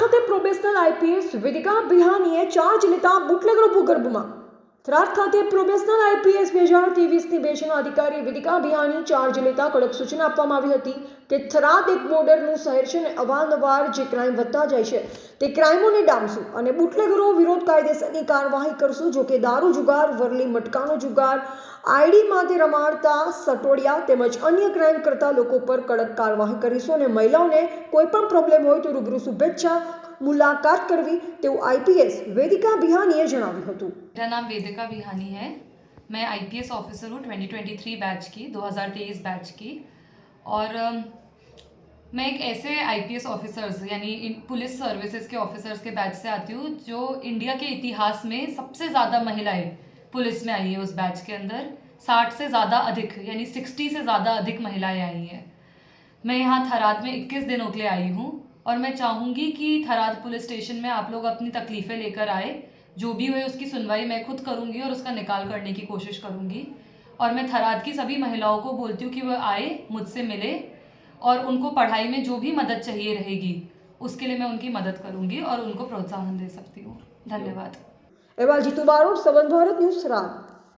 ખાતે probational IPS Vedika બિહાનીએ charge લેતા બુટલેગરો ભૂગર્ભમાં. થરાદ ખાતે પ્રોબેશનલ આઈપીએસ 2023ની બેચના અધિકારી વેદિકા બિહાની ચાર્જ લેતા કડક સૂચના આપવામાં આવી હતી કે થરાદ એક બોર્ડરનું શહેર છે અને અવારનવાર જે ક્રાઇમ વધતા જાય છે તે ક્રાઇમોને ડામશું અને બુટલેગરો વિરોધ કાયદેસરની કાર્યવાહી કરશું. જો કે દારૂ જુગાર, વરલી મટકાનો જુગાર, આઈડી માટે રમાડતા સટોડિયા તેમજ અન્ય ક્રાઇમ કરતા લોકો પર કડક કાર્યવાહી કરીશું અને મહિલાઓને કોઈ પણ પ્રોબ્લેમ હોય તો રૂબરૂ શુભેચ્છા मुलाकात करवी तेवुं आईपीएस वेदिका बिहानीए जणाव्युं हतुं. मेरा नाम वेदिका बिहानी है. मैं आईपीएस ऑफिसर हूँ 2023 बैच की, 2023 बैच की. और मैं एक ऐसे आईपीएस ऑफिसर्स यानी पुलिस सर्विसेज के ऑफिसर्स के बैच से आती हूँ जो इंडिया के इतिहास में सबसे ज़्यादा महिलाएं पुलिस में आई है. उस बैच के अंदर 60 से ज़्यादा अधिक यानी 60 से ज़्यादा अधिक महिलाएं आई हैं. मैं यहाँ थराद में 21 दिनों के लिए आई हूँ और मैं चाहूँगी कि थराद पुलिस स्टेशन में आप लोग अपनी तकलीफ़ें लेकर आए. जो भी हुए उसकी सुनवाई मैं खुद करूँगी और उसका निकाल करने की कोशिश करूँगी. और मैं थराद की सभी महिलाओं को बोलती हूँ कि वह आए, मुझसे मिले और उनको पढ़ाई में जो भी मदद चाहिए रहेगी उसके लिए मैं उनकी मदद करूँगी और उनको प्रोत्साहन दे सकती हूँ. धन्यवाद. एवा जीतू बारोट, संबंध भारत न्यूज़, थराद.